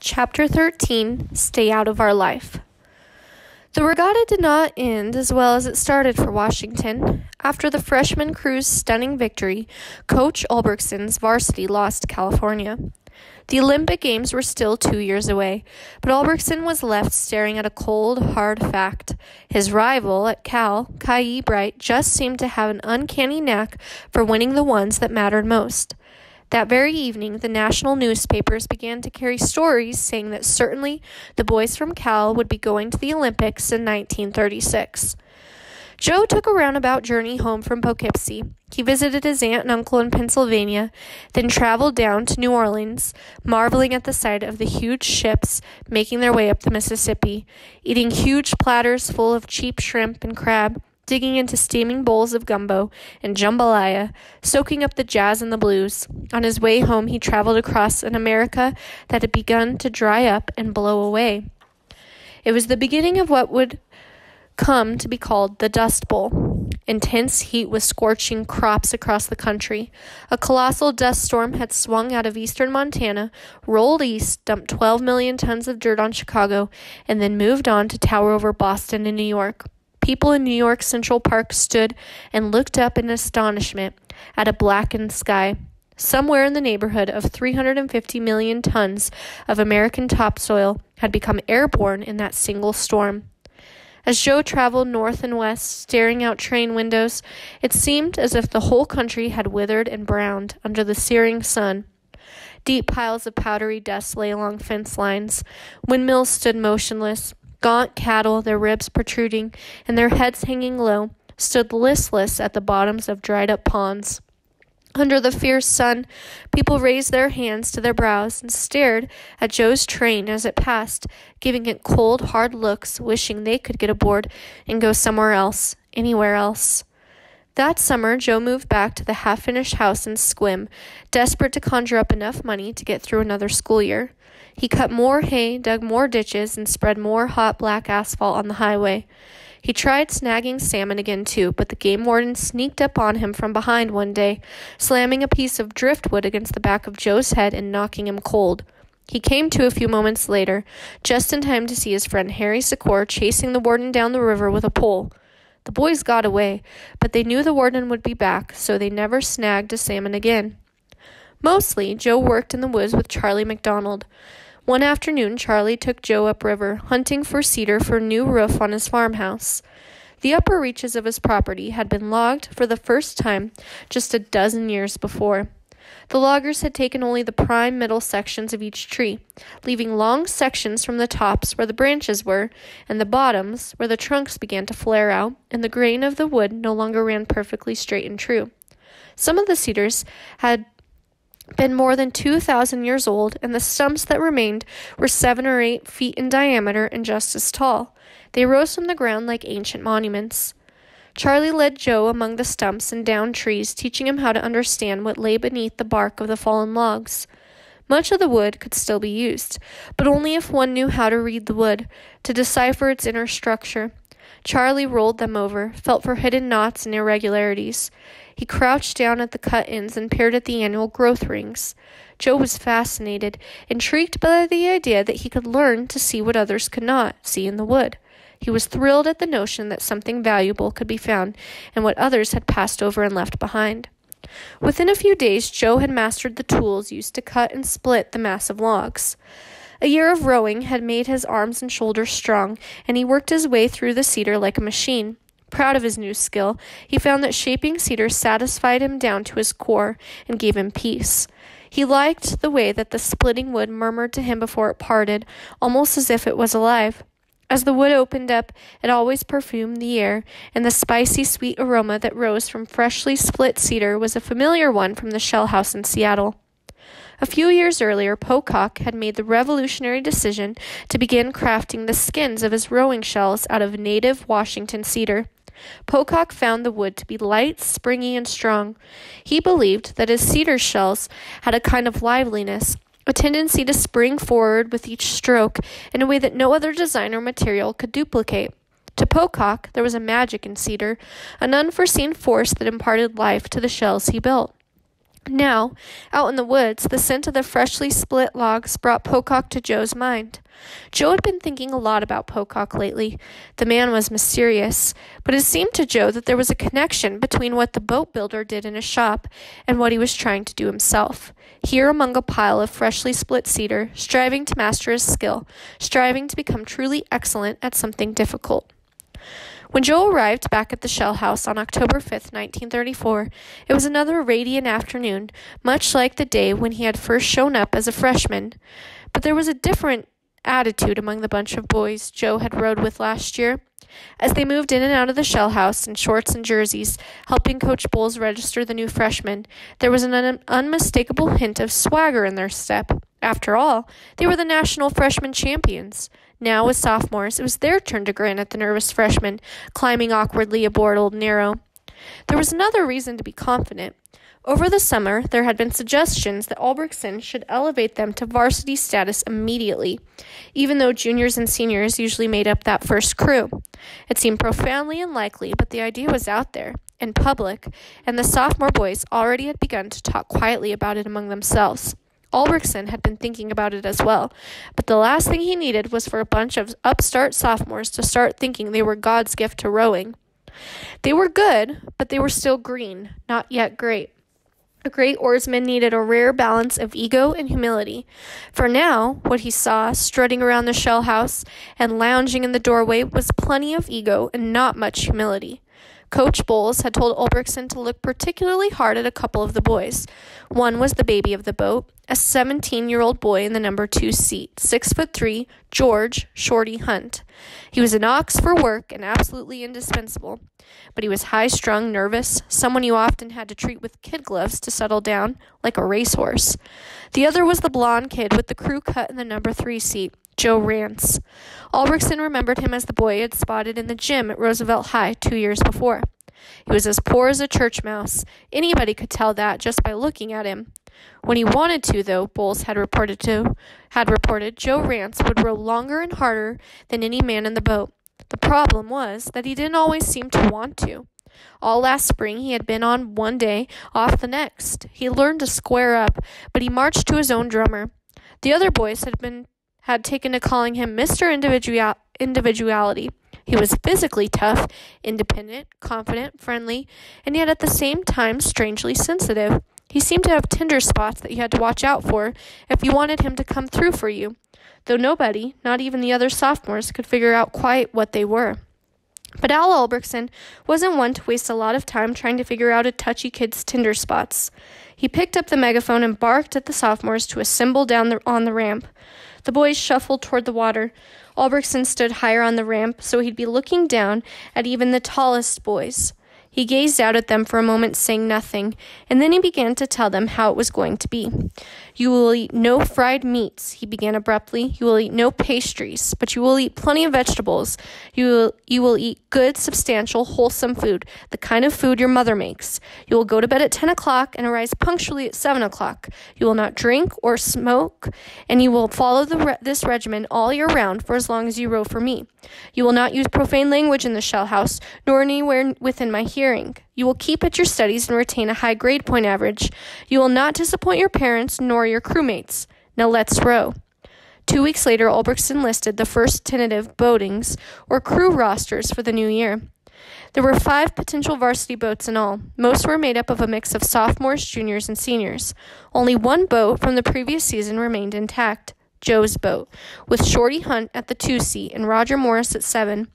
Chapter 13, Stay Out of Our Life. The regatta did not end as well as it started for Washington. After the freshman crew's stunning victory, Coach Ulbergson's varsity lost to California. The Olympic Games were still 2 years away, but Ulbergson was left staring at a cold, hard fact. His rival at Cal, Kye Bright, just seemed to have an uncanny knack for winning the ones that mattered most. That very evening, the national newspapers began to carry stories saying that certainly the boys from Cal would be going to the Olympics in 1936. Joe took a roundabout journey home from Poughkeepsie. He visited his aunt and uncle in Pennsylvania, then traveled down to New Orleans, marveling at the sight of the huge ships making their way up the Mississippi, eating huge platters full of cheap shrimp and crab, digging into steaming bowls of gumbo and jambalaya, soaking up the jazz and the blues. On his way home, he traveled across an America that had begun to dry up and blow away. It was the beginning of what would come to be called the Dust Bowl. Intense heat was scorching crops across the country. A colossal dust storm had swung out of eastern Montana, rolled east, dumped 12 million tons of dirt on Chicago, and then moved on to tower over Boston and New York. People in New York Central Park stood and looked up in astonishment at a blackened sky. Somewhere in the neighborhood of 350 million tons of American topsoil had become airborne in that single storm. As Joe traveled north and west, staring out train windows, it seemed as if the whole country had withered and browned under the searing sun. Deep piles of powdery dust lay along fence lines. Windmills stood motionless. Gaunt cattle, their ribs protruding and their heads hanging low, stood listless at the bottoms of dried-up ponds. Under the fierce sun, people raised their hands to their brows and stared at Joe's train as it passed, giving it cold, hard looks, wishing they could get aboard and go somewhere else, anywhere else. That summer, Joe moved back to the half-finished house in Sequim, desperate to conjure up enough money to get through another school year. He cut more hay, dug more ditches, and spread more hot black asphalt on the highway. He tried snagging salmon again, too, but the game warden sneaked up on him from behind one day, slamming a piece of driftwood against the back of Joe's head and knocking him cold. He came to a few moments later, just in time to see his friend Harry Secor chasing the warden down the river with a pole. The boys got away, but they knew the warden would be back, so they never snagged a salmon again. Mostly, Joe worked in the woods with Charlie McDonald. One afternoon, Charlie took Joe upriver, hunting for cedar for a new roof on his farmhouse. The upper reaches of his property had been logged for the first time just a dozen years before. The loggers had taken only the prime middle sections of each tree, leaving long sections from the tops where the branches were, and the bottoms where the trunks began to flare out, and the grain of the wood no longer ran perfectly straight and true. Some of the cedars had been more than 2,000 years old, and the stumps that remained were 7 or 8 feet in diameter and just as tall. They rose from the ground like ancient monuments. Charlie led Joe among the stumps and down trees, teaching him how to understand what lay beneath the bark of the fallen logs. Much of the wood could still be used, but only if one knew how to read the wood, to decipher its inner structure. Charlie rolled them over, felt for hidden knots and irregularities. He crouched down at the cut ends and peered at the annual growth rings. Joe was fascinated, intrigued by the idea that he could learn to see what others could not see in the wood. He was thrilled at the notion that something valuable could be found in what others had passed over and left behind. Within a few days, Joe had mastered the tools used to cut and split the massive logs. A year of rowing had made his arms and shoulders strong, and he worked his way through the cedar like a machine. Proud of his new skill, he found that shaping cedar satisfied him down to his core and gave him peace. He liked the way that the splitting wood murmured to him before it parted, almost as if it was alive. As the wood opened up, it always perfumed the air, and the spicy, sweet aroma that rose from freshly split cedar was a familiar one from the Shell House in Seattle. A few years earlier, Pocock had made the revolutionary decision to begin crafting the skins of his rowing shells out of native Washington cedar. Pocock found the wood to be light, springy, and strong. He believed that his cedar shells had a kind of liveliness, a tendency to spring forward with each stroke in a way that no other design or material could duplicate. To Pocock, there was a magic in cedar, an unforeseen force that imparted life to the shells he built. Now, out in the woods, the scent of the freshly split logs brought Pocock to Joe's mind. Joe had been thinking a lot about Pocock lately. The man was mysterious, but it seemed to Joe that there was a connection between what the boat builder did in his shop and what he was trying to do himself. Here among a pile of freshly split cedar, striving to master his skill, striving to become truly excellent at something difficult. When Joe arrived back at the Shell House on October 5th, 1934, it was another radiant afternoon, much like the day when he had first shown up as a freshman. But there was a different attitude among the bunch of boys Joe had rode with last year. As they moved in and out of the Shell House in shorts and jerseys, helping Coach Bowles register the new freshmen, there was an unmistakable hint of swagger in their step. After all, they were the national freshman champions. Now, as sophomores, it was their turn to grin at the nervous freshmen, climbing awkwardly aboard Old Nero. There was another reason to be confident. Over the summer, there had been suggestions that Albrechtsen should elevate them to varsity status immediately, even though juniors and seniors usually made up that first crew. It seemed profoundly unlikely, but the idea was out there, in public, and the sophomore boys already had begun to talk quietly about it among themselves. Albrechtsen had been thinking about it as well, but the last thing he needed was for a bunch of upstart sophomores to start thinking they were God's gift to rowing. They were good, but they were still green, not yet great. A great oarsman needed a rare balance of ego and humility. For now, what he saw, strutting around the Shell House and lounging in the doorway, was plenty of ego and not much humility. Coach Bowles had told Albrechtsen to look particularly hard at a couple of the boys. One was the baby of the boat, a 17-year-old boy in the number 2 seat, 6'3", George Shorty Hunt. He was an ox for work and absolutely indispensable, but he was high-strung, nervous, someone you often had to treat with kid gloves to settle down, like a racehorse. The other was the blonde kid with the crew cut in the number 3 seat, Joe Rance. Albrechtsen remembered him as the boy he had spotted in the gym at Roosevelt High 2 years before. He was as poor as a church mouse. Anybody could tell that just by looking at him. When he wanted to, though, Bowles had reported, Joe Rance would row longer and harder than any man in the boat. The problem was that he didn't always seem to want to. All last spring he had been on one day, off the next. He learned to square up, but he marched to his own drummer. The other boys had taken to calling him Mr. Individuality. He was physically tough, independent, confident, friendly, and yet at the same time strangely sensitive. He seemed to have tender spots that you had to watch out for if you wanted him to come through for you, though nobody, not even the other sophomores, could figure out quite what they were. But Al Albrechtsen wasn't one to waste a lot of time trying to figure out a touchy kid's tender spots. He picked up the megaphone and barked at the sophomores to assemble down on the ramp. The boys shuffled toward the water. Albrechtsen stood higher on the ramp, so he'd be looking down at even the tallest boys. He gazed out at them for a moment, saying nothing, and then he began to tell them how it was going to be. "You will eat no fried meats," he began abruptly. "You will eat no pastries, but you will eat plenty of vegetables. You will eat good, substantial, wholesome food, the kind of food your mother makes. You will go to bed at 10 o'clock and arise punctually at 7 o'clock. You will not drink or smoke, and you will follow this regimen all year round for as long as you row for me. You will not use profane language in the Shell House, nor anywhere within my hearing. You will keep at your studies and retain a high grade point average. You will not disappoint your parents nor your crewmates. Now let's row." 2 weeks later, Albrechtsen listed the first tentative boatings, or crew rosters, for the new year. There were 5 potential varsity boats in all. Most were made up of a mix of sophomores, juniors, and seniors. Only one boat from the previous season remained intact, Joe's boat, with Shorty Hunt at the 2 seat and Roger Morris at 7.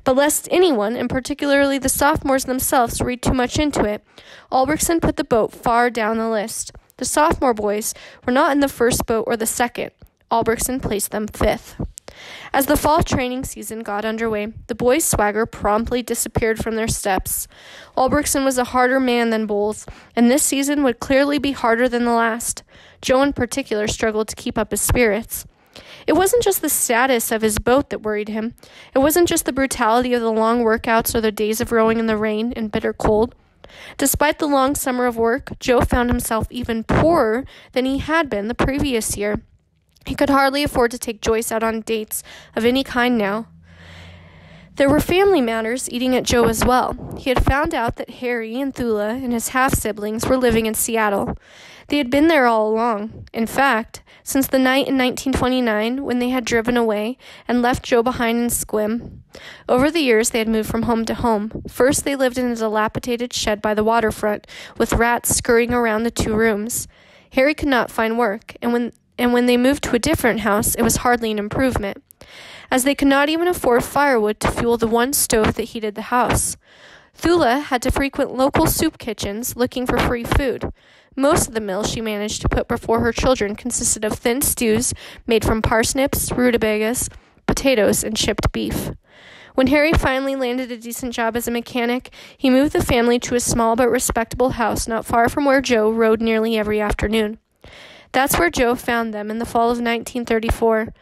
But lest anyone, and particularly the sophomores themselves, read too much into it, Albrechtsen put the boat far down the list. The sophomore boys were not in the first boat or the second. Albrechtsen placed them 5th. As the fall training season got underway, the boys' swagger promptly disappeared from their steps. Albrechtsen was a harder man than Bowles, and this season would clearly be harder than the last. Joe in particular struggled to keep up his spirits. It wasn't just the status of his boat that worried him. It wasn't just the brutality of the long workouts or the days of rowing in the rain and bitter cold. Despite the long summer of work, Joe found himself even poorer than he had been the previous year. He could hardly afford to take Joyce out on dates of any kind now. There were family matters eating at Joe as well. He had found out that Harry and Thula and his half-siblings were living in Seattle. They had been there all along. In fact, since the night in 1929 when they had driven away and left Joe behind in Sequim. Over the years, they had moved from home to home. First, they lived in a dilapidated shed by the waterfront, with rats scurrying around the 2 rooms. Harry could not find work, and when they moved to a different house, it was hardly an improvement, as they could not even afford firewood to fuel the one stove that heated the house. Thula had to frequent local soup kitchens looking for free food. Most of the meals she managed to put before her children consisted of thin stews made from parsnips, rutabagas, potatoes, and chipped beef. When Harry finally landed a decent job as a mechanic, he moved the family to a small but respectable house not far from where Joe rode nearly every afternoon. That's where Joe found them in the fall of 1934.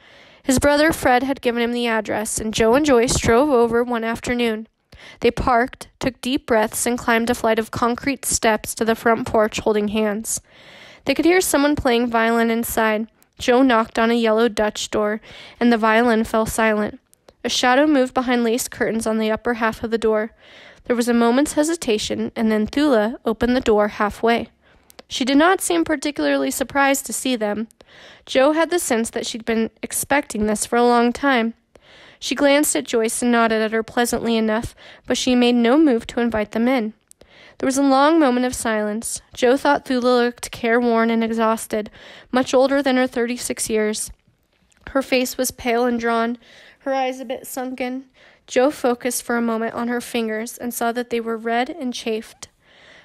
His brother Fred had given him the address, and Joe and Joyce drove over one afternoon. They parked, took deep breaths, and climbed a flight of concrete steps to the front porch holding hands. They could hear someone playing violin inside. Joe knocked on a yellow Dutch door, and the violin fell silent. A shadow moved behind lace curtains on the upper half of the door. There was a moment's hesitation, and then Thula opened the door halfway. She did not seem particularly surprised to see them. Joe had the sense that she'd been expecting this for a long time. She glanced at Joyce and nodded at her pleasantly enough, but she made no move to invite them in. There was a long moment of silence. Joe thought Thula looked careworn and exhausted, much older than her 36 years. Her face was pale and drawn, her eyes a bit sunken. Joe focused for a moment on her fingers and saw that they were red and chafed.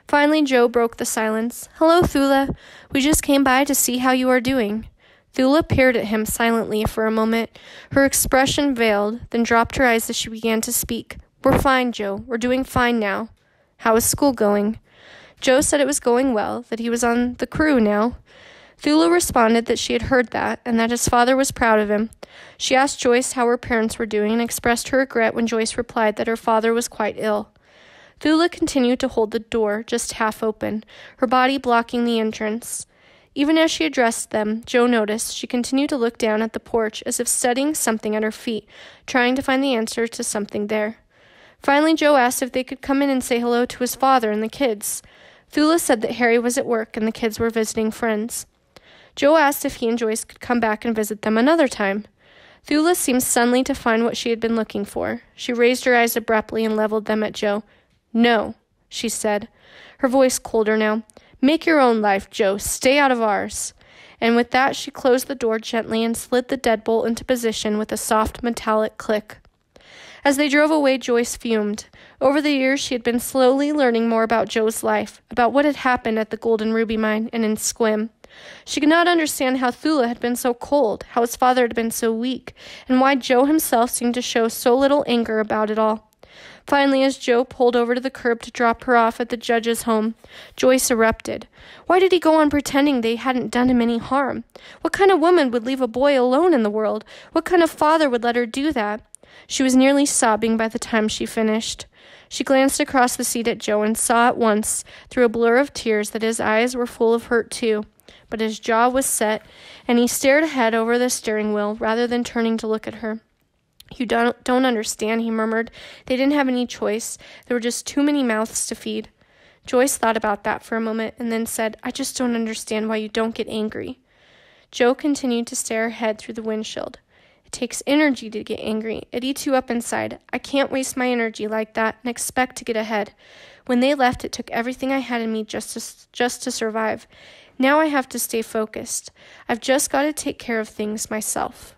Finally, Joe broke the silence. "Hello, Thula. We just came by to see how you are doing." Thula peered at him silently for a moment. Her expression veiled, then dropped her eyes as she began to speak. "We're fine, Joe. We're doing fine now." "How is school going?" Joe said it was going well, that he was on the crew now. Thula responded that she had heard that, and that his father was proud of him. She asked Joyce how her parents were doing and expressed her regret when Joyce replied that her father was quite ill. Thula continued to hold the door just half open, her body blocking the entrance. Even as she addressed them, Joe noticed she continued to look down at the porch as if studying something at her feet, trying to find the answer to something there. Finally, Joe asked if they could come in and say hello to his father and the kids. Thula said that Harry was at work and the kids were visiting friends. Joe asked if he and Joyce could come back and visit them another time. Thula seemed suddenly to find what she had been looking for. She raised her eyes abruptly and leveled them at Joe. "No," she said, her voice colder now. "Make your own life, Joe. Stay out of ours." And with that, she closed the door gently and slid the deadbolt into position with a soft metallic click. As they drove away, Joyce fumed. Over the years, she had been slowly learning more about Joe's life, about what had happened at the Golden Ruby Mine and in Sequim. She could not understand how Thula had been so cold, how his father had been so weak, and why Joe himself seemed to show so little anger about it all. Finally, as Joe pulled over to the curb to drop her off at the judge's home, Joyce erupted. Why did he go on pretending they hadn't done him any harm? What kind of woman would leave a boy alone in the world? What kind of father would let her do that? She was nearly sobbing by the time she finished. She glanced across the seat at Joe and saw at once, through a blur of tears, that his eyes were full of hurt too. But his jaw was set, and he stared ahead over the steering wheel rather than turning to look at her. "You don't understand," he murmured. "They didn't have any choice. There were just too many mouths to feed." Joyce thought about that for a moment and then said, "I just don't understand why you don't get angry." Joe continued to stare ahead through the windshield. "It takes energy to get angry. It eats you up inside. I can't waste my energy like that and expect to get ahead. When they left, it took everything I had in me just to survive. Now I have to stay focused. I've just got to take care of things myself."